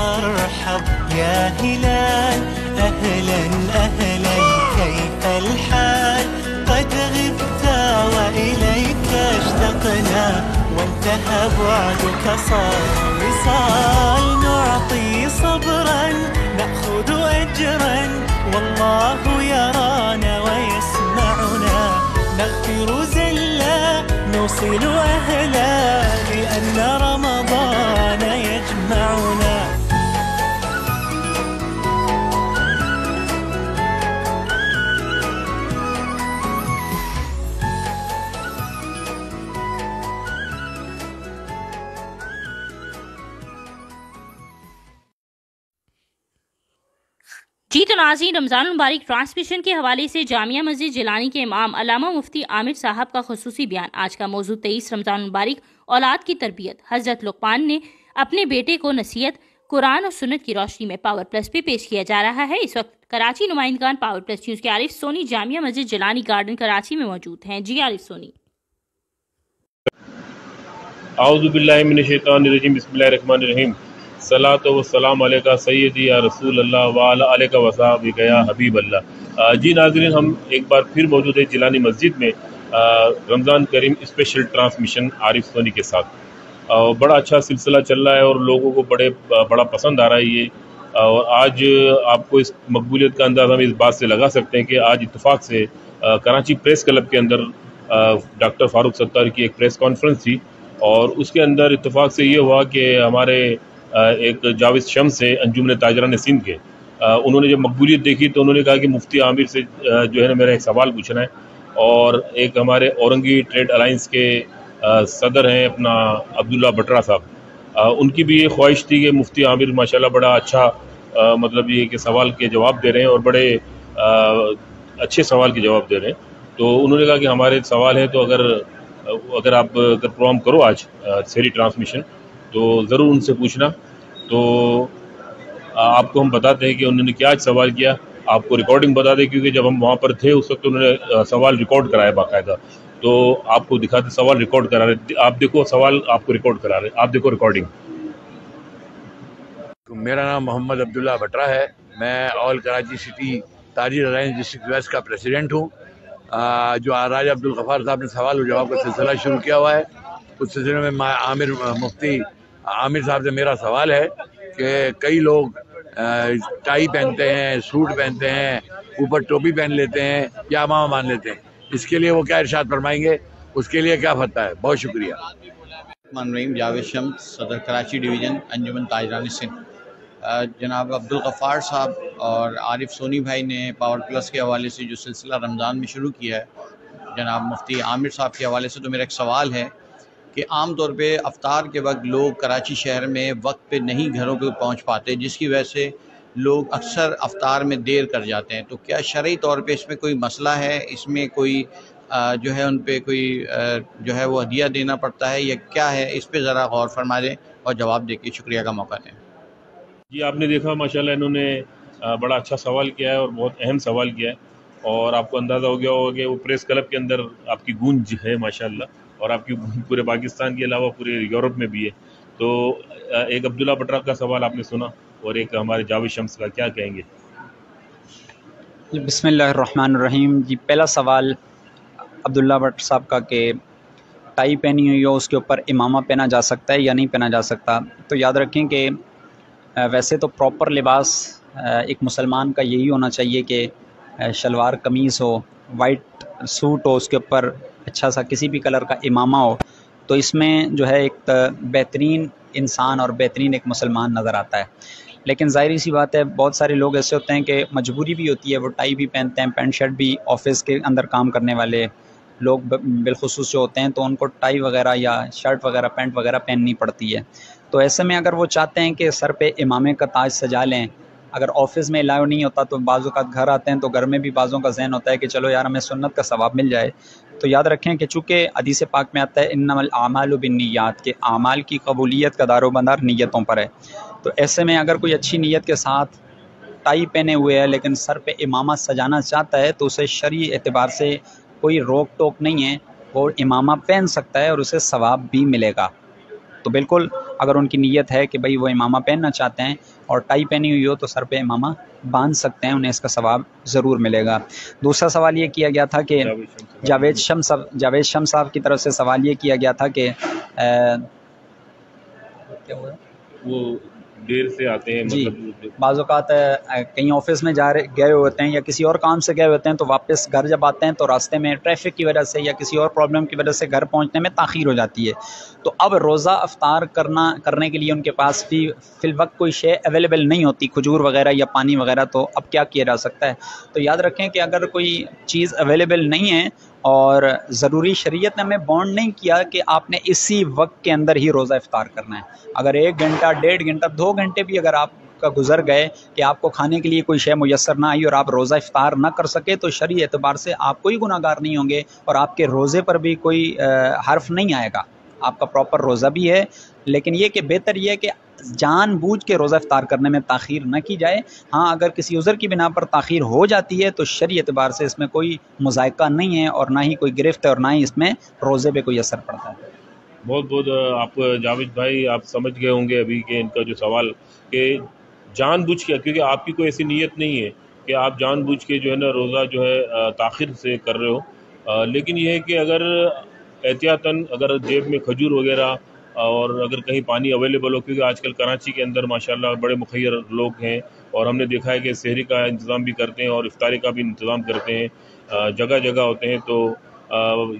مرحب يا هلال أهلا أهلا كيف الحال قد غبت وإليك اشتقنا وانتهى بعدك صار وصال نعطي صبرا نأخذ أجرا والله يرانا ويسمعنا نغفر زلا نوصل أهلا لأن رمضان يجمعنا. جی تو ناظرین، رمضان المبارک ٹرانسمیشن کے حوالے سے جامعہ مسجد جیلانی کے امام علامہ مفتی عامر صاحب کا خصوصی بیان۔ آج کا موضوع 23 رمضان المبارک اولاد کی تربیت۔ حضرت لقمان نے اپنے بیٹے کو نصیحت قرآن اور سنت کی روشنی میں پاور پلس پہ پیش کیا جا رہا ہے۔ اس وقت کراچی نمائندگان پاور پلس نیوز کے عارف سونی جامعہ مسجد جیلانی گارڈن کراچی میں موجود ہیں۔ جی عارف سونی۔ اعوذ باللہ من الشیطان الرجیم، بسم اللہ الرحمن الرحیم، صلاۃ و سلام علیکہ سیدی یا رسول اللہ وعلی آلہ و صحبہ یا حبیب اللہ۔ جی ناظرین، ہم ایک بار پھر موجود ہیں جیلانی مسجد میں رمضان کریم اسپیشل ٹرانسمیشن عارف سونی کے ساتھ۔ بڑا اچھا سلسلہ چل رہا ہے اور لوگوں کو بڑا پسند آ رہا ہے یہ۔ اور آج آپ کو اس مقبولیت کا اندازہ ہم اس بات سے لگا سکتے ہیں کہ آج اتفاق سے کراچی پریس کلب کے اندر ڈاکٹر فاروق ستار کی ایک پریس کانفرنس تھی، اور اس کے اندر اتفاق سے یہ ہوا کہ ہمارے ایک جاوید شمس ہے انجمن تاجران سندھ کے، انہوں نے جب مقبولیت دیکھی تو انہوں نے کہا کہ مفتی عامر سے جو ہے نا میرا ایک سوال پوچھنا ہے۔ اور ایک ہمارے اورنگی ٹریڈ الائنس کے صدر ہیں اپنا عبداللہ بٹرا صاحب، ان کی بھی یہ خواہش تھی کہ مفتی عامر ماشاءاللہ بڑا اچھا مطلب یہ کہ سوال کے جواب دے رہے ہیں اور بڑے اچھے سوال کے جواب دے رہے ہیں۔ تو انہوں نے کہا کہ ہمارے سوال ہے تو اگر آپ پروگرام کرو آج سیری ٹرانسمیشن تو ضرور ان سے پوچھنا۔ تو آپ کو ہم بتاتے ہیں کہ انہوں نے کیا آج سوال کیا، آپ کو ریکارڈنگ بتا دیں کیونکہ جب ہم وہاں پر تھے اس وقت انہوں نے سوال ریکارڈ کرایا باقاعدہ، تو آپ کو دکھاتے سوال ریکارڈ کرا رہے، آپ دیکھو سوال آپ کو ریکارڈ کرا رہے، آپ دیکھو ریکارڈنگ۔ میرا نام محمد عبداللہ بٹرا ہے، میں آل کراچی سٹی تاجر الائنس ڈسٹرکٹ ویسٹ کا پریزیڈنٹ ہوں۔ جو راجہ عبدالغفار صاحب نے سوال و جواب کا سلسلہ شروع کیا ہوا ہے، اس سلسلے میں مفتی عامر صاحب سے میرا سوال ہے کہ کئی لوگ ٹائی پہنتے ہیں، سوٹ پہنتے ہیں، اوپر ٹوپی پہن لیتے ہیں یا امامہ مان لیتے ہیں، اس کے لیے وہ کیا ارشاد فرمائیں گے، اس کے لیے کیا فتویٰ ہے؟ بہت شکریہ۔ جاوید شمس، صدر کراچی ڈویژن انجمن تاجران سندھ۔ جناب عبدالغفار صاحب اور عارف سونی بھائی نے پاور پلس کے حوالے سے جو سلسلہ رمضان میں شروع کیا ہے جناب مفتی عامر صاحب کے حوالے سے، تو میرا ایک سوال ہے کہ عام طور پہ افطار کے وقت لوگ کراچی شہر میں وقت پہ نہیں گھروں پہ پہنچ پاتے، جس کی وجہ سے لوگ اکثر افطار میں دیر کر جاتے ہیں، تو کیا شرعی طور پہ اس میں کوئی مسئلہ ہے؟ اس میں کوئی جو ہے ان پہ کوئی جو ہے وہ ہدیہ دینا پڑتا ہے یا کیا ہے؟ اس پہ ذرا غور فرما دیں اور جواب دے کے شکریہ کا موقع دیں۔ جی آپ نے دیکھا ماشاءاللہ انہوں نے بڑا اچھا سوال کیا ہے اور بہت اہم سوال کیا ہے، اور آپ کو اندازہ ہو گیا ہوگا کہ وہ پریس کلب کے اندر آپ کی گونج ہے ماشاءاللہ، اور آپ کی پورے پاکستان کے علاوہ پورے یورپ میں بھی ہے۔ تو ایک عبداللہ بٹرا کا سوال آپ نے سنا اور ایک ہمارے جاوید شمس کا، کیا کہیں گے؟ بسم اللہ الرحمن الرحیم۔ جی پہلا سوال عبداللہ بٹ صاحب کا کہ ٹائی پہنی ہوئی ہو اس کے اوپر امامہ پہنا جا سکتا ہے یا نہیں پہنا جا سکتا، تو یاد رکھیں کہ ویسے تو پراپر لباس ایک مسلمان کا یہی ہونا چاہیے کہ شلوار قمیص ہو، وائٹ سوٹ ہو، اس کے اوپر اچھا سا کسی بھی کلر کا امامہ ہو، تو اس میں جو ہے ایک بہترین انسان اور بہترین ایک مسلمان نظر آتا ہے۔ لیکن ظاہری سی بات ہے بہت سارے لوگ ایسے ہوتے ہیں کہ مجبوری بھی ہوتی ہے، وہ ٹائی بھی پہنتے ہیں، پینٹ شرٹ بھی، آفس کے اندر کام کرنے والے لوگ بالخصوص جو ہوتے ہیں تو ان کو ٹائی وغیرہ یا شرٹ وغیرہ پینٹ وغیرہ پہننی پڑتی ہے۔ تو ایسے میں اگر وہ چاہتے ہیں کہ سر پہ امامے کا تاج سجا لیں، اگر آفس میں الاؤ نہیں ہوتا تو بعض اوقات گھر آتے ہیں تو گھر میں بھی بعضوں کا ذہن ہوتا ہے کہ چلو یار ہمیں سنت کا ثواب مل جائے، تو یاد رکھیں کہ چونکہ حدیث پاک میں آتا ہے انما الاعمال بالنیات، کہ اعمال کی قبولیت کا دار و مدار نیتوں پر ہے۔ تو ایسے میں اگر کوئی اچھی نیت کے ساتھ ٹائی پہنے ہوئے ہے لیکن سر پہ امامہ سجانا چاہتا ہے تو اسے شرعی اعتبار سے کوئی روک ٹوک نہیں ہے، وہ امامہ پہن سکتا ہے اور اسے ثواب بھی ملے گا۔ تو بالکل اگر ان کی نیت ہے کہ بھئی وہ امامہ پہننا چاہتے ہیں اور ٹائی پہنی ہوئی ہو تو سر پہ امامہ باندھ سکتے ہیں، انہیں اس کا ثواب ضرور ملے گا۔ دوسرا سوال یہ کیا گیا تھا کہ جاوید شمس صاحب کی طرف سے سوال یہ کیا گیا تھا کہ کیا ہوا وہ دیر سے آتے ہیں، جی مطلب بعض اوقات کہیں آفس میں گئے ہوتے ہیں یا کسی اور کام سے گئے ہوتے ہیں، تو واپس گھر جب آتے ہیں تو راستے میں ٹریفک کی وجہ سے یا کسی اور پرابلم کی وجہ سے گھر پہنچنے میں تاخیر ہو جاتی ہے، تو اب روزہ افطار کرنے کے لیے ان کے پاس بھی فی الوقت کوئی شے اویلیبل نہیں ہوتی، کھجور وغیرہ یا پانی وغیرہ، تو اب کیا کیا جا سکتا ہے؟ تو یاد رکھیں کہ اگر کوئی چیز اویلیبل نہیں ہے اور ضروری شریعت نے ہمیں بانڈ نہیں کیا کہ آپ نے اسی وقت کے اندر ہی روزہ افطار کرنا ہے، اگر 1 گھنٹہ 1.5 گھنٹہ 2 گھنٹے بھی اگر آپ کا گزر گئے کہ آپ کو کھانے کے لیے کوئی شے میسر نہ آئی اور آپ روزہ افطار نہ کر سکے، تو شرعی اعتبار سے آپ کوئی گناہ گار نہیں ہوں گے اور آپ کے روزے پر بھی کوئی حرف نہیں آئے گا، آپ کا پراپر روزہ بھی ہے۔ لیکن یہ کہ بہتر یہ ہے کہ جان بوجھ کے روزہ افطار کرنے میں تاخیر نہ کی جائے۔ ہاں اگر کسی عذر کی بنا پر تاخیر ہو جاتی ہے تو شرعی اعتبار سے اس میں کوئی مذائقہ نہیں ہے اور نہ ہی کوئی گرفت ہے اور نہ ہی اس میں روزے پہ کوئی اثر پڑتا ہے۔ بہت بہت آپ جاوید بھائی آپ سمجھ گئے ہوں گے ابھی کہ ان کا جو سوال کہ جان بوجھ کے، کیونکہ آپ کی کوئی ایسی نیت نہیں ہے کہ آپ جان بوجھ کے جو ہے نا روزہ جو ہے تاخیر سے کر رہے ہو، لیکن یہ ہے کہ اگر احتیاطاً اگر جیب میں کھجور وغیرہ اور اگر کہیں پانی اویلیبل ہو، کیونکہ آج کل کراچی کے اندر ماشاءاللہ بڑے مخیر لوگ ہیں اور ہم نے دیکھا ہے کہ سحری کا انتظام بھی کرتے ہیں اور افطاری کا بھی انتظام کرتے ہیں، جگہ جگہ ہوتے ہیں، تو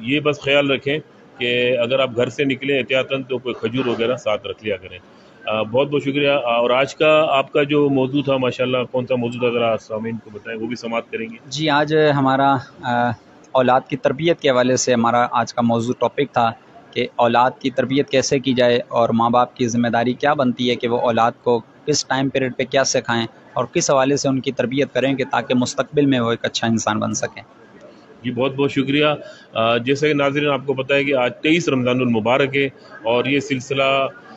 یہ بس خیال رکھیں کہ اگر آپ گھر سے نکلیں احتیاطاً تو کوئی کھجور وغیرہ ساتھ رکھ لیا کریں۔ بہت بہت شکریہ۔ اور آج کا آپ کا جو موضوع تھا ماشاءاللہ کون سا موضوع تھا، ذرا سامعین کو بتائیں، وہ بھی سماعت کریں گے۔ جی آج ہمارا اولاد کی تربیت کے حوالے سے ہمارا آج کا موضوع ٹاپک تھا کہ اولاد کی تربیت کیسے کی جائے اور ماں باپ کی ذمہ داری کیا بنتی ہے کہ وہ اولاد کو کس ٹائم پیریڈ پہ کیا سکھائیں اور کس حوالے سے ان کی تربیت کریں کہ تاکہ مستقبل میں وہ ایک اچھا انسان بن سکیں۔ جی بہت بہت شکریہ۔ جیسے کہ ناظرین آپ کو پتہ ہے کہ آج 23 رمضان المبارک ہے اور یہ سلسلہ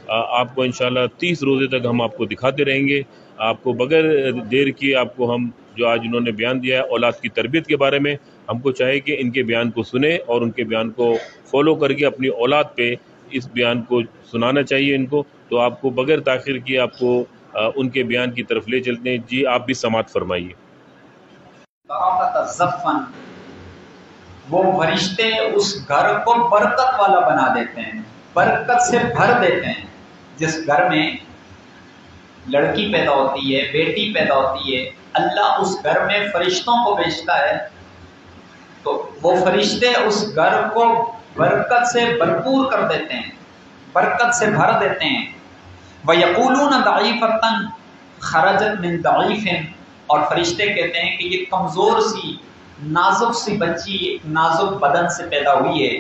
آپ کو انشاءاللہ 30 روزے تک ہم آپ کو دکھاتے رہیں گے، آپ کو بغیر دیر کیے آپ کو ہم جو آج انہوں نے بیان دیا ہے اولاد کی تربیت کے بارے میں، ہم کو چاہے کہ ان کے بیان کو سنیں اور ان کے بیان کو فالو کر کے اپنی اولاد پہ اس بیان کو سنانا چاہیے ان کو، تو آپ کو بغیر تاخیر کیے آپ کو ان کے بیان کی طرف لے چلتے ہیں۔ جی آپ بھی سماعت فرمائیے۔ وہ فرشتے اس گھر کو برکت والا بنا دیتے ہیں، برکت سے بھر دیتے ہیں۔ جس گھر میں لڑکی پیدا ہوتی ہے، بیٹی پیدا ہوتی ہے، اللہ اس گھر میں فرشتوں کو بھیجتا ہے تو وہ فرشتے اس گھر کو برکت سے بھرپور کر دیتے ہیں، برکت سے بھر دیتے ہیں۔ وَيَقُولُونَ ضَعِيفَةً خَرَجَتْ مِنْ ضَعِيفٍ، اور فرشتے کہتے ہیں کہ یہ کمزور سی نازک سی بچی نازک بدن سے پیدا ہوئی ہے،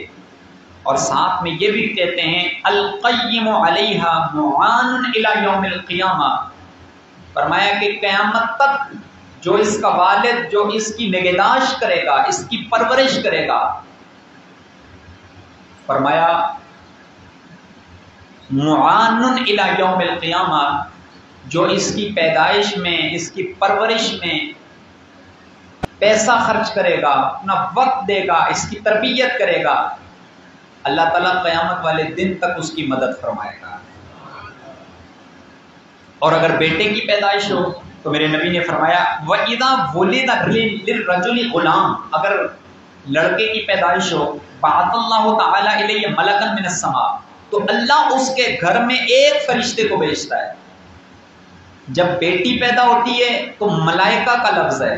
اور ساتھ میں یہ بھی کہتے ہیں القیم علیہا معان الی یوم القیامہ، فرمایا کہ قیامت تک جو اس کا والد جو اس کی نگہداشت کرے گا، اس کی پرورش کرے گا، فرمایا معان الی یوم القیامہ، جو اس کی پیدائش میں اس کی پرورش میں پیسہ خرچ کرے گا، اپنا وقت دے گا، اس کی تربیت کرے گا، اللہ تعالیٰ قیامت والے دن تک اس کی مدد فرمائے گا۔ اور اگر بیٹے کی پیدائش ہو تو میرے نبی نے فرمایا وَإِذَا وُلِدَ لِلرَّجُلِ غُلَامٌ، اگر لڑکے کی پیدائش ہو بَعَثَ اللَّهُ تَعَالَى إِلَيْهِ مَلَكًا مِنَ السَّمَاءِ، تو اللہ اس کے گھر میں ایک فرشتے کو بھیجتا ہے۔ جب بیٹی پیدا ہوتی ہے تو ملائکہ کا لفظ ہے،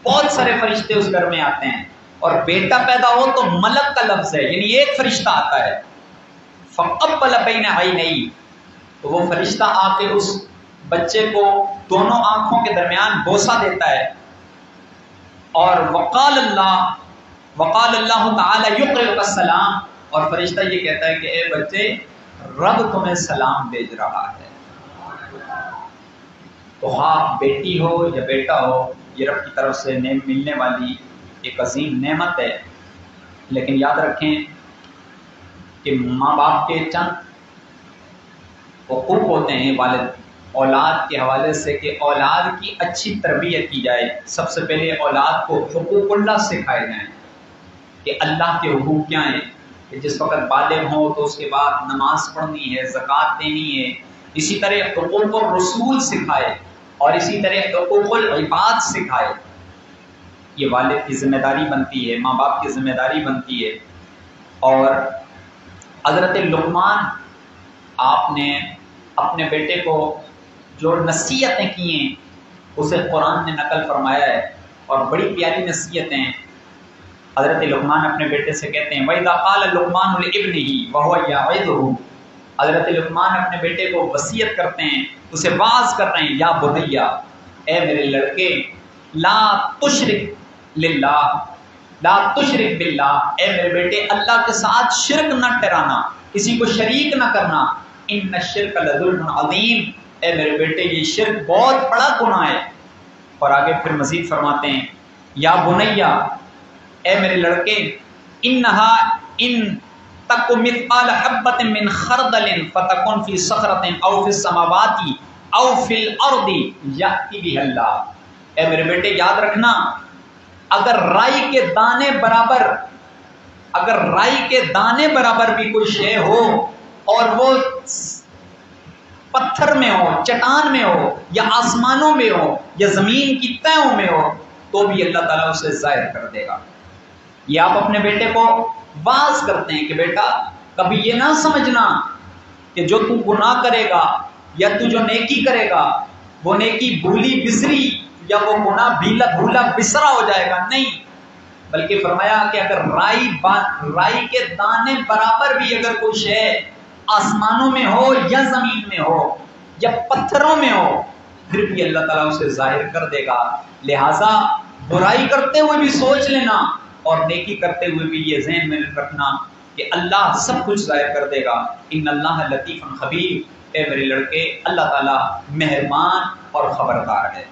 بہت سارے فرشتے اس گھر میں آتے ہیں، اور بیٹا پیدا ہو تو ملک کا لفظ ہے، یعنی ایک فرشتہ آتا ہے۔ فَقَبَّلَ بَيْنَ عَيْنَيْهِ، تو وہ فرشتہ آ کے اس بچے کو دونوں آنکھوں کے درمیان بوسہ دیتا ہے، اور وقال اللہ تعالی یقرئک السلام، اور فرشتہ یہ کہتا ہے کہ اے بچے رب تمہیں سلام بھیج رہا ہے۔ تو ہاں بیٹی ہو یا بیٹا ہو، یہ رب کی طرف سے ملنے والی ایک عظیم نعمت ہے، لیکن یاد رکھیں کہ ماں باپ کے چند حقوق ہوتے ہیں والد اولاد کے حوالے سے کہ اولاد کی اچھی تربیت کی جائے۔ سب سے پہلے اولاد کو حقوق اللہ سکھائے جائیں کہ اللہ کے حقوق کیا ہیں، کہ جس وقت بالغ ہو تو اس کے بعد نماز پڑھنی ہے، زکوٰۃ دینی ہے، اسی طرح حقوق الرسول سکھائے اور اسی طرح حقوق العباد سکھائے. یہ والد کی ذمہ داری بنتی ہے، ماں باپ کی ذمہ داری بنتی ہے. اور حضرت لقمان آپ نے اپنے بیٹے کو جو نصیحتیں کی ہیں اسے قرآن نے نقل فرمایا ہے، اور بڑی پیاری نصیحتیں. حضرت لقمان اپنے بیٹے سے کہتے ہیں وَإِذَا قَالَ لُقْمَانُ لِابْنِهِ وَهُوَ يَعِظُهُ. حضرت لقمان اپنے بیٹے کو وصیت کرتے ہیں، اسے واعظ کر رہے ہیں، یا بنیا، اے میرے لڑکے، لا تشرک للہ، لا تشرک باللہ، اے میرے بیٹے اللہ کے ساتھ شرک نہ ٹھہرانا، کسی کو شریک نہ کرنا. ان الشرک لظلم عظیم، اے میرے بیٹے یہ شرک بہت بڑا گناہ ہے. اور آگے پھر مزید فرماتے ہیں یا بنیا، اے میرے لڑکے، انہا ان تک مثقال حبۃ من خردل فتکن فی صخرۃ او فی السماوات او فی الارض یأتی بها اللہ. اے میرے بیٹے یاد رکھنا، اگر رائی کے دانے برابر، اگر رائی کے دانے برابر بھی کوئی شے ہو اور وہ پتھر میں ہو، چٹان میں ہو، یا آسمانوں میں ہو، یا زمین کی تہوں میں ہو، تو بھی اللہ تعالیٰ اسے ظاہر کر دے گا. یہ آپ اپنے بیٹے کو واعظ کرتے ہیں کہ بیٹا کبھی یہ نہ سمجھنا کہ جو تو گناہ کرے گا یا تو جو نیکی کرے گا وہ نیکی بھولی بسری یا وہ گناہ بھولا بسرا ہو جائے گا. نہیں، بلکہ فرمایا کہ اگر رائی کے دانے برابر بھی اگر کوئی شے آسمانوں میں ہو یا زمین میں ہو یا پتھروں میں ہو، پھر بھی اللہ تعالیٰ اسے ظاہر کر دے گا. لہٰذا برائی کرتے ہوئے بھی سوچ لینا اور نیکی کرتے ہوئے بھی یہ ذہن میں رکھنا کہ اللہ سب کچھ ظاہر کر دے گا. ان اللہ لطیف خبیر، اے میرے لڑکے اللہ تعالیٰ مہربان اور خبردار ہے.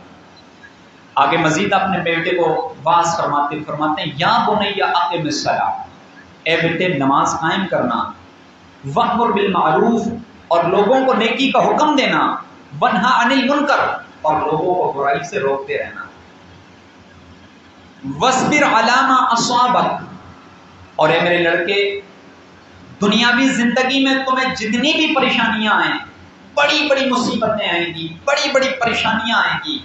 آگے مزید اپنے بیٹے کو واعظ فرماتے ہیں یا بنیا اقم الصلاۃ، اے بیٹے نماز قائم کرنا، وامر بالمعروف اور لوگوں کو نیکی کا حکم دینا، ونہا عن المنکر اور لوگوں کو برائی سے روکتے رہنا، وَاصْبِرْ عَلَىٰ مَا أَصَابَكَ، اور اے میرے لڑکے دنیاوی زندگی میں تمہیں جتنی بھی پریشانیاں آئیں، بڑی بڑی مصیبتیں آئیں گی، بڑی بڑی پریشانیاں آئیں گی،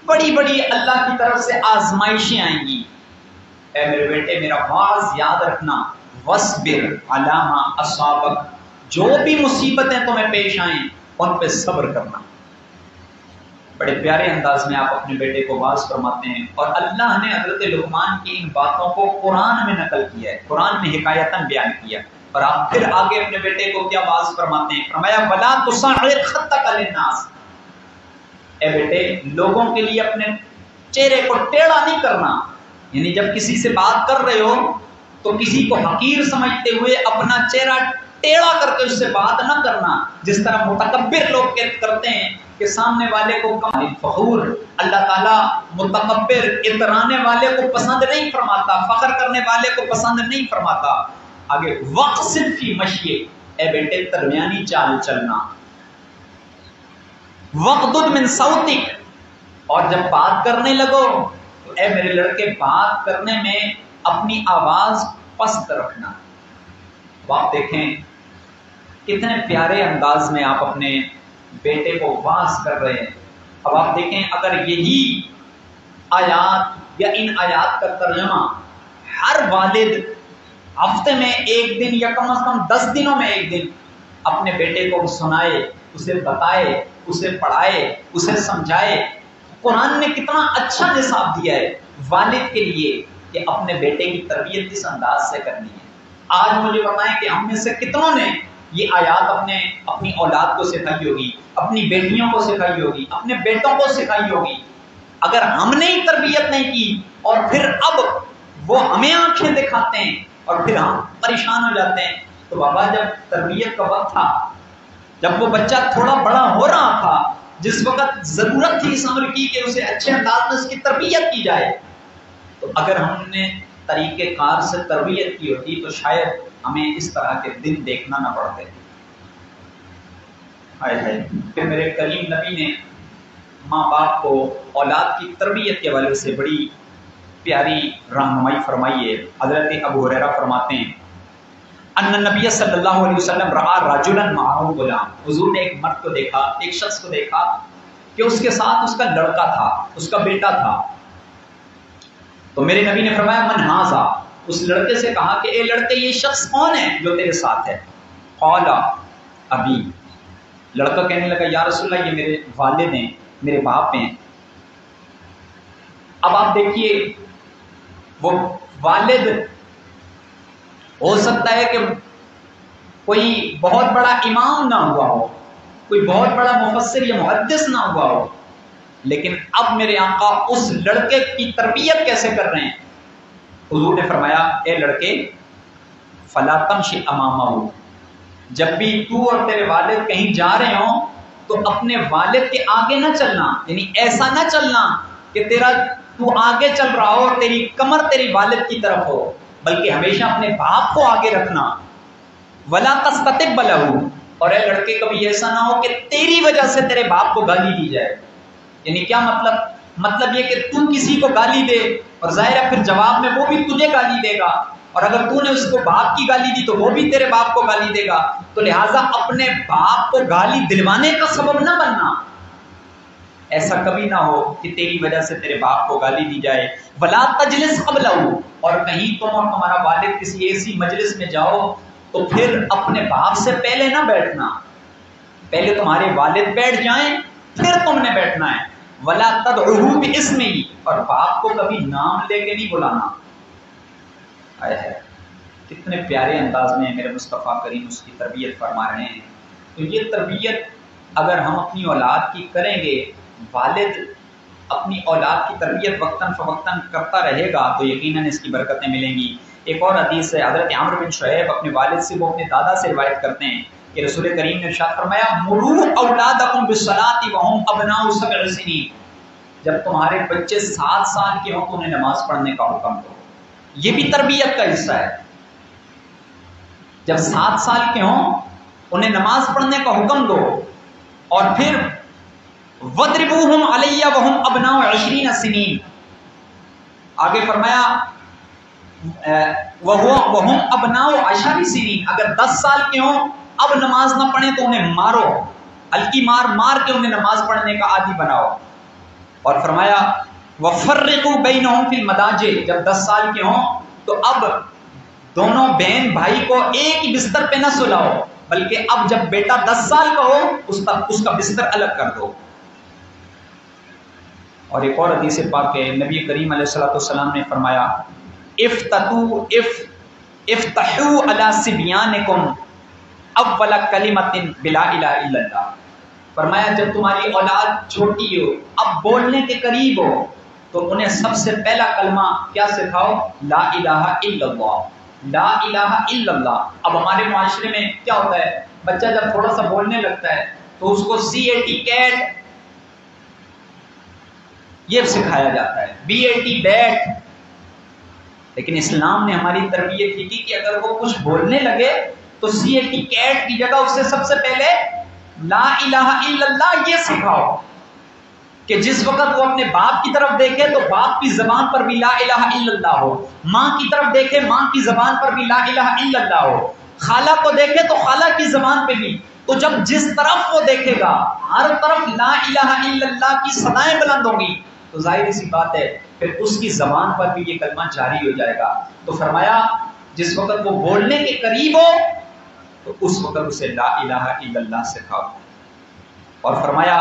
بڑی بڑی اللہ کی طرف سے آزمائشیں آئیں گی، اے میرے بیٹے میرا واعظ یاد رکھنا، وَاصْبِرْ عَلَىٰ مَا أَصَابَكَ، جو بھی مصیبتیں تمہیں پیش آئیں ان پہ صبر کرنا. بڑے پیارے انداز میں آپ اپنے بیٹے کو واعظ فرماتے ہیں، اور اللہ نے حضرت لقمان کی ان باتوں کو قرآن میں نقل کیا ہے، قرآن میں حکایتاً بیان کیا. اور آپ پھر آگے اپنے بیٹے کو کیا واعظ فرماتے ہیں، فرمایا وَلَا تُصَعِّرْ خَدَّكَ لِلنَّاسِ، اے بیٹے لوگوں کے لیے اپنے چہرے کو ٹیڑھا نہیں کرنا. یعنی جب کسی سے بات کر رہے ہو تو کسی کو حقیر سمجھتے ہوئے اپنا چہرہ ٹیڑھا کر کے اس سے بات نہ کرنا، جس طرح متکبر لوگ کرتے ہیں کہ سامنے والے کو کم فخور. اللہ تعالیٰ متکبر اترانے والے کو پسند نہیں فرماتا، فخر کرنے والے کو پسند نہیں فرماتا. آگے وقصد فی مشی، اے بیٹے درمیانی چال چلنا، وغضض من صوتک، اور جب بات کرنے لگو تو اے میرے لڑکے بات کرنے میں اپنی آواز پست رکھنا. آپ دیکھیں کتنے پیارے انداز میں آپ اپنے بیٹے کو واعظ کر رہے ہیں. اب آپ دیکھیں اگر یہی آیات یا ان آیات کا ترجمہ ہر والد ہفتے میں ایک دن یا کم از کم 10 دنوں میں ایک دن اپنے بیٹے کو سنائے، اسے بتائے، اسے پڑھائے، اسے سمجھائے. قرآن نے کتنا اچھا نصاب دیا ہے والد کے لیے کہ اپنے بیٹے کی تربیت کس انداز سے کرنی ہے. آج مجھے بتائیں کہ ہم میں سے کتنوں نے یہ آیات اپنی اولاد کو سکھائی ہوگی، اپنی بیٹیوں کو سکھائی ہوگی، اپنے بیٹوں کو سکھائی ہوگی. اگر ہم نے ہی تربیت نہیں کی اور پھر اب وہ ہمیں آنکھیں دکھاتے ہیں اور پھر ہم پریشان ہو جاتے ہیں. تو بابا جب تربیت کا وقت تھا، جب وہ بچہ تھوڑا بڑا ہو رہا تھا، جس وقت ضرورت تھی اس امر کی کہ اسے اچھے انداز میں اس کی تربیت کی جائے، تو اگر ہم نے طریقہ کار سے تربیت کی ہوتی تو شاید ہمیں اس طرح کے دن دیکھنا نہ پڑتے. پھر میرے کریم نبی نے ماں باپ کو اولاد کی تربیت کے حوالے سے بڑی پیاری رہنمائی فرمائی ہے. حضرت ابو ہریرہ فرماتے ہیں ان نبی صلی اللہ علیہ وسلم رأى رجلا معه غلام، حضور نے ایک مرد کو دیکھا، ایک شخص کو دیکھا کہ اس کے ساتھ اس کا لڑکا تھا، اس کا بیٹا تھا. تو میرے نبی نے فرمایا من ھذا، اس لڑکے سے کہا کہ اے لڑکے یہ شخص کون ہے جو تیرے ساتھ ہے؟ قال ابی، لڑکا کہنے لگا یا رسول اللہ یہ میرے والد ہیں، میرے باپ ہیں. اب آپ دیکھیے وہ والد ہو سکتا ہے کہ کوئی بہت بڑا امام نہ ہوا ہو، کوئی بہت بڑا مفسر یا محدث نہ ہوا ہو، لیکن اب میرے آقا اس لڑکے کی تربیت کیسے کر رہے ہیں؟ حضور نے فرمایا اے لڑکے فلا تمشی امامہ، جب بھی تو اور تیرے والد کہیں جا رہے ہوں تو اپنے والد کے آگے نہ چلنا، یعنی ایسا نہ چلنا کہ تو آگے چل رہا ہو اور تیری کمر تیری والد کی طرف ہو، بلکہ ہمیشہ اپنے باپ کو آگے رکھنا. ولا تستتب لہ، اور اے لڑکے کبھی ایسا نہ ہو کہ تیری وجہ سے تیرے باپ کو گالی دی جائے. یعنی کیا مطلب یہ کہ تو کسی کو گالی دے اور ظاہر ہے پھر جواب میں وہ بھی تجھے گالی دے گا، اور اگر تو نے اس کو باپ کی گالی دی تو وہ بھی تیرے باپ کو گالی دے گا. تو لہٰذا اپنے باپ کو گالی دلوانے کا سبب نہ بننا، ایسا کبھی نہ ہو کہ تیری وجہ سے تیرے باپ کو گالی دی جائے. ولا تجلس قبلہ، اور کہیں تم اور تمہارا والد کسی ایسی مجلس میں جاؤ تو پھر اپنے باپ سے پہلے نہ بیٹھنا، پہلے تمہارے والد بیٹھ جائیں پھر تم نے بیٹھنا ہے. ولا تدعوہ باسمہ، اور باپ کو کبھی نام لے کے نہیں بلانا. ہے کتنے پیارے انداز میں میرے مصطفیٰ کریم اس کی تربیت فرما رہے ہیں. تو یہ تربیت اگر ہم اپنی اولاد کی کریں گے، والد اپنی اولاد کی تربیت وقتاً فوقتاً کرتا رہے گا تو یقیناً اس کی برکتیں ملیں گی. ایک اور حدیث ہے، حضرت عمرو بن شعیب اپنے والد سے، وہ اپنے دادا سے روایت کرتے ہیں کہ رسول کریم نے ارشاد فرمایا مروا اولادکم بالصلاۃ وهم ابناء 7 سنین، جب تمہارے بچے 7 سال کے ہوں تو انہیں نماز پڑھنے کا حکم دو. یہ بھی تربیت کا حصہ ہے. جب 7 سال کے ہوں انہیں نماز پڑھنے کا حکم دو، اور پھر وَضْرِبُوهُمْ عَلَيَّ وَهُمْ أَبْنَاءُ 20 سنین، آگے فرمایا وَهُمْ أَبْنَاءُ 10 سنین، اگر 10 سال کے ہوں اب نماز نہ پڑھیں تو انہیں مارو، ہلکی مار کے انہیں نماز پڑھنے کا عادی بناؤ. اور فرمایا وَفَرِّقُوا بَيْنَهُمْ فِي الْمَضَاجِعِ، جب 10 سال کے ہوں تو اب دونوں بہن بھائی کو ایک ہی بستر پہ نہ سلاؤ، بلکہ اب جب بیٹا 10 سال کا ہو اس کا بستر الگ کر دو. اور ایک اور حدیث پاک ہے، نبی کریم علیہ الصلوۃ والسلام نے فرمایا افتحوا علی صبیانکم اول کلمۃ بلا الہ الا اللہ. فرمایا جب تمہاری اولاد چھوٹی ہو، اب بولنے کے قریب ہو، تو انہیں سب سے پہلا کلمہ کیا سکھاؤ؟ لا الہ الا اللہ، لا الہ الا اللہ. اب ہمارے معاشرے میں کیا ہوتا ہے، بچہ جب تھوڑا سا بولنے لگتا ہے تو اس کو CAT کیٹ یہ سکھایا جاتا ہے، BAT بیٹ. لیکن اسلام نے ہماری تربیت کی کہ اگر وہ کچھ بولنے لگے تو CAT کیٹ کی جگہ اس سے سب سے پہلے لا الہ الا اللہ یہ سکھاؤ، کہ جس وقت وہ اپنے باپ کی طرف دیکھے تو باپ کی زبان پر بھی لا الہ الا اللہ ہو، ماں کی طرف دیکھے ماں کی زبان پر بھی لا الہ الا اللہ ہو، خالہ کو دیکھے تو خالہ کی زبان پہ بھی. تو جب جس طرف وہ دیکھے گا ہر طرف لا الہ الا اللہ کی صدائیں بلند ہوں گی تو ظاہر سی بات ہے پھر اس کی زبان پر بھی یہ کلمہ جاری ہو جائے گا. تو فرمایا جس وقت وہ بولنے کے قریب ہو تو اس وقت اسے لا الہ الا اللہ سکھاؤ. اور فرمایا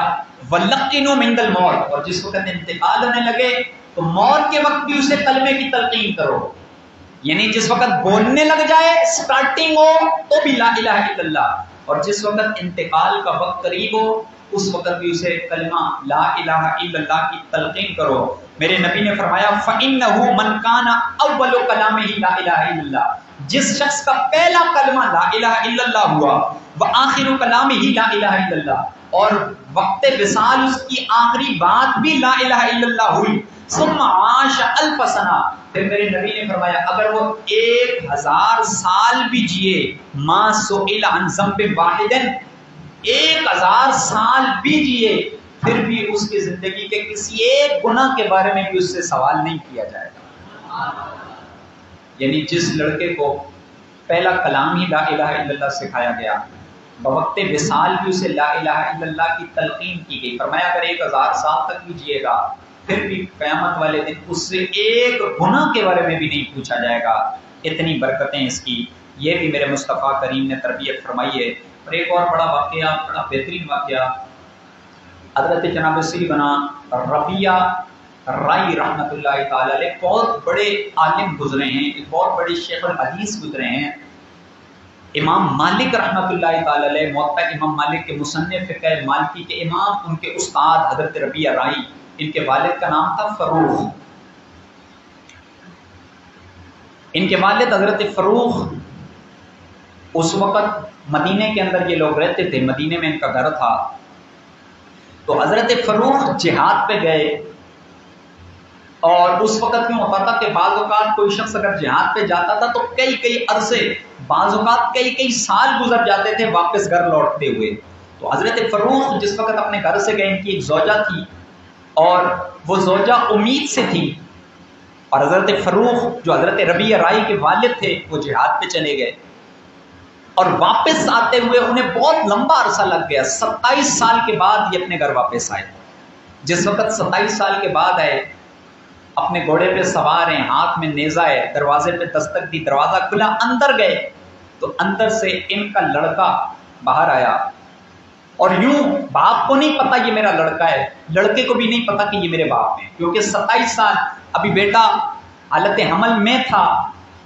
وَلَقِّنُوا مِنْدَ الْمَوْتِ، اور جس وقت انتقال ہونے لگے تو موت کے وقت بھی اسے کلمے کی تلقین کرو. یعنی جس وقت بولنے لگ جائے سٹارٹنگ ہو تو بھی لا الہ الا اللہ، اور جس وقت انتقال کا وقت قریب ہو اس وقت بھی اسے کلمہ لا الہ الا اللہ کی تلقین کرو. میرے نبی نے فرمایا فَإِنَّهُ مَنْ كَانَ أَوَّلُ كَلَامِهِ لَا إِلَهَ إِلَّا اللَّهُ، جس شخص کا پہلا کلمہ لا الہ الا اللہ ہوا، وَآخِرُ كَلَامِهِ لَا إِلَهَ إِلَّا اللَّهُ، اور وقت وصال اس کی آخری بات بھی لا الہ الا اللہ ہوئی، ثم عاش الف سنہ، پھر میرے نبی نے فرمایا اگر وہ 1000 سال بھی جیے، ما سئل عن ذنب واحد، 1000 سال بھی جیے پھر بھی اس کی زندگی کے کسی ایک گناہ کے بارے میں بھی اس سے سوال نہیں کیا جائے گا. یعنی جس لڑکے کو پہلا کلام ہی لا الہ الا اللہ سکھایا گیا، بوقت وصال بھی اسے لا الہ الا اللہ کی تلقین کی گئی، فرمایا اگر 1000 سال تک بھی جیے گا پھر بھی قیامت والے دن اس سے ایک گناہ کے بارے میں بھی نہیں پوچھا جائے گا، اتنی برکتیں اس کی۔ یہ بھی میرے مصطفیٰ کریم نے تربیت فرمائی ہے۔ اور ایک اور بڑا واقعہ، بڑا بہترین واقعہ، حضرت جناب سیدنا ربیہ رائی رحمۃ اللہ تعالی علیہ بہت بڑے عالم گزرے ہیں، ایک بہت بڑے شیخ الحدیث گزرے ہیں۔ امام مالک رحمۃ اللہ تعالی علیہ، موطا امام مالک کے مصنف فقہ مالکی کے امام، ان کے استاد حضرت ربیہ رائی، ان کے والد کا نام تھا فروخ۔ ان کے والد حضرت فروخ اس وقت مدینے کے اندر یہ لوگ رہتے تھے، مدینے میں ان کا گھر تھا، تو حضرت فروخ جہاد پہ گئے۔ اور اس وقت کیوں ہوتا تھا کہ بعض اوقات کوئی شخص اگر جہاد پہ جاتا تھا تو کئی عرصے، بعض اوقات کئی سال گزر جاتے تھے واپس گھر لوٹتے ہوئے۔ تو حضرت فروخ جس وقت اپنے گھر سے گئے، ان کی ایک زوجہ تھی اور وہ زوجہ امید سے تھی، اور حضرت فروخ جو حضرت ربیہ رائی کے والد تھے وہ جہاد پہ چلے گئے، اور واپس آتے ہوئے انہیں بہت لمبا عرصہ لگ گیا۔ 27 سال کے بعد یہ اپنے گھر واپس آئے۔ جس وقت 27 سال کے بعد آئے، اپنے گھوڑے پہ سوار ہیں، ہاتھ میں نیزہ ہے، دروازے پہ دستک دی، دروازہ کھلا، اندر گئے تو اندر سے ان کا لڑکا باہر آیا، اور یوں باپ کو نہیں پتا یہ میرا لڑکا ہے، لڑکے کو بھی نہیں پتا کہ یہ میرے باپ ہیں، کیونکہ 27 سال ابھی بیٹا حالت حمل میں تھا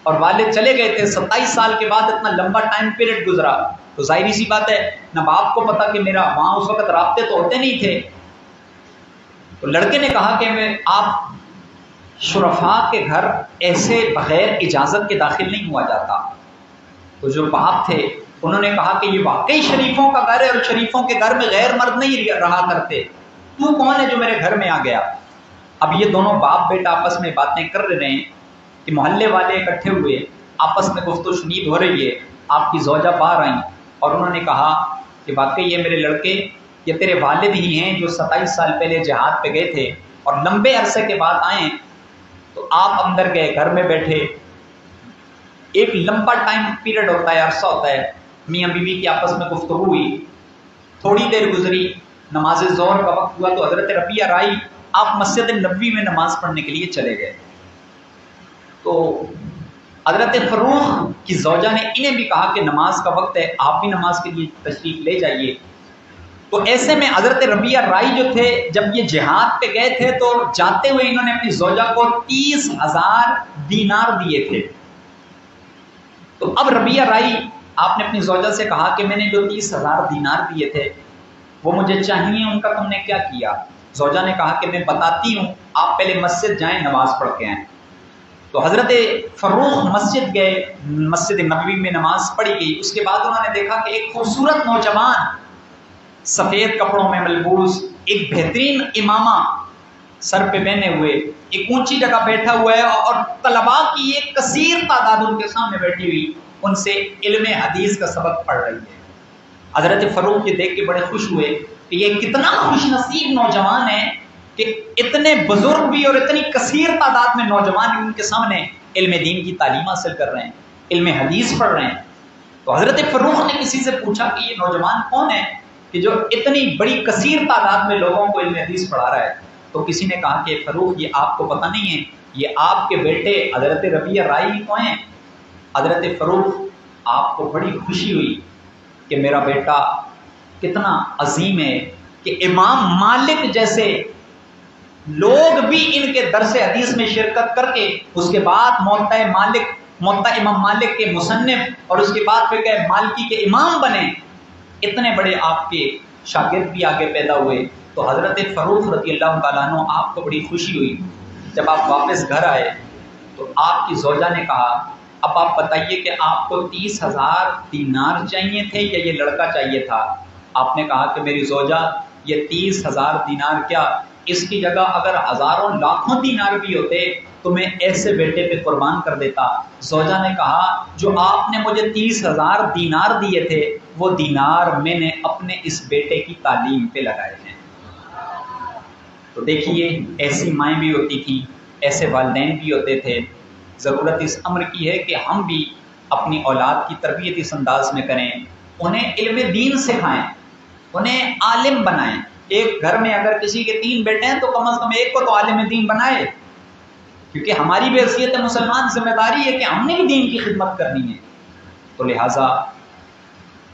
اور والد چلے گئے تھے۔ 27 سال کے بعد اتنا لمبا ٹائم پیریڈ گزرا تو ظاہری سی بات ہے نہ باپ کو پتا کہ میرا، وہاں اس وقت رابطے تو ہوتے نہیں تھے۔ تو لڑکے نے کہا کہ آپ شرفاء کے گھر ایسے بغیر اجازت کے داخل نہیں ہوا جاتا۔ تو جو باپ تھے انہوں نے کہا کہ یہ واقعی شریفوں کا گھر ہے، اور شریفوں کے گھر میں غیر مرد نہیں رہا کرتے، تو کون ہے جو میرے گھر میں آ گیا؟ اب یہ دونوں باپ بیٹا آپس میں باتیں کر رہے ہیں کہ محلے والے اکٹھے ہوئے، آپس میں گفت و شنید ہو رہی ہے۔ آپ کی زوجہ باہر آئیں اور انہوں نے کہا کہ واقعی یہ میرے لڑکے، یہ تیرے والد ہی ہیں جو 27 سال پہلے جہاد پہ گئے تھے اور لمبے عرصے کے بعد آئے۔ تو آپ اندر گئے، گھر میں بیٹھے، ایک لمبا ٹائم پیریڈ ہوتا ہے، عرصہ ہوتا ہے، میاں بیوی کی آپس میں گفتگو ہوئی، تھوڑی دیر گزری، نماز ظہر کا وقت ہوا تو حضرت ربیہ رائی آپ مسجد نبوی میں نماز پڑھنے کے لیے چلے گئے۔ تو حضرت فروخ کی زوجہ نے انہیں بھی کہا کہ نماز کا وقت ہے، آپ بھی نماز کے لیے تشریف لے جائیے۔ تو ایسے میں حضرت ربیہ رائی جو تھے جب یہ جہاد پہ گئے تھے تو جاتے ہوئے انہوں نے اپنی زوجہ کو 30,000 دینار دیے تھے۔ تو اب ربیہ رائی آپ نے اپنی زوجہ سے کہا کہ میں نے جو 30,000 دینار دیے تھے وہ مجھے چاہیے، ان کا تم نے کیا کیا؟ زوجہ نے کہا کہ میں بتاتی ہوں، آپ پہلے مسجد جائیں، نماز پڑھ کے آئیں۔ تو حضرت فروخ مسجد گئے، مسجد نبوی میں نماز پڑھی گئی۔ اس کے بعد انہوں نے دیکھا کہ ایک خوبصورت نوجوان سفید کپڑوں میں ملبوس، ایک بہترین امامہ سر پہ پہنے ہوئے، ایک اونچی جگہ بیٹھا ہوا ہے، اور طلباء کی ایک کثیر تعداد ان کے سامنے بیٹھی ہوئی ان سے علم حدیث کا سبق پڑھ رہی ہے۔ حضرت فروخ یہ دیکھ کے بڑے خوش ہوئے کہ یہ کتنا خوش نصیب نوجوان ہے کہ اتنے بزرگ بھی اور اتنی کثیر تعداد میں نوجوان ان کے سامنے علم دین کی تعلیم حاصل کر رہے ہیں، علم حدیث پڑھ رہے ہیں۔ تو حضرت فروخ نے کسی سے پوچھا کہ یہ نوجوان کون ہے کہ جو اتنی بڑی کثیر تعداد میں لوگوں کو علم حدیث پڑھا رہا ہے؟ تو کسی نے کہا کہ فروخ یہ آپ کو پتہ نہیں ہے، یہ آپ کے بیٹے حضرت ربیہ رائی کو ہیں۔ حضرت فروخ آپ کو بڑی خوشی ہوئی کہ میرا بیٹا کتنا عظیم ہے کہ امام مالک جیسے لوگ بھی ان کے درس حدیث میں شرکت کر کے اس کے بعد موطا امام مالک کے مصنف اور اس کے بعد فقہ مالکی کے امام بنے، اتنے بڑے آپ کے شاگرد بھی آگے پیدا ہوئے۔ تو حضرت فروخ رضی اللہ تعالیٰ عنہ آپ کو بڑی خوشی ہوئی۔ جب آپ واپس گھر آئے تو آپ کی زوجہ نے کہا اب آپ بتائیے کہ آپ کو 30,000 دینار چاہیے تھے یا یہ لڑکا چاہیے تھا؟ آپ نے کہا کہ میری زوجہ یہ 30,000 دینار کیا، اس کی جگہ اگر ہزاروں لاکھوں دینار بھی ہوتے تو میں ایسے بیٹے پہ قربان کر دیتا۔ زوجہ نے کہا جو آپ نے مجھے 30,000 دینار دیے تھے وہ دینار میں نے اپنے اس بیٹے کی تعلیم پہ لگائے ہیں۔ تو دیکھیے ایسی مائیں بھی ہوتی تھیں، ایسے والدین بھی ہوتے تھے۔ ضرورت اس امر کی ہے کہ ہم بھی اپنی اولاد کی تربیت اس انداز میں کریں، انہیں علم دین سکھائیں، انہیں عالم بنائیں۔ ایک گھر میں اگر کسی کے 3 بیٹے ہیں تو کم از کم ایک کو تو عالم دین بنائے، کیونکہ ہماری بھی حیثیت مسلمان ذمہ داری ہے کہ ہم نے بھی دین کی خدمت کرنی ہے۔ تو لہٰذا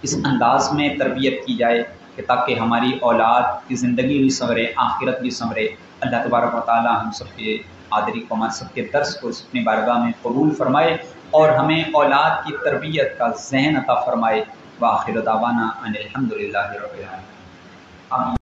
اس انداز میں تربیت کی جائے کہ تاکہ ہماری اولاد کی زندگی بھی سنورے، آخرت بھی سنورے۔ اللہ تبارک و تعالی ہم سب کے حاضری کو، ہم سب کے درس کو اپنی بارگاہ میں قبول فرمائے اور ہمیں اولاد کی تربیت کا ذہن عطا فرمائے۔ وآخر دعوانا ان الحمد للہ رب العالمین۔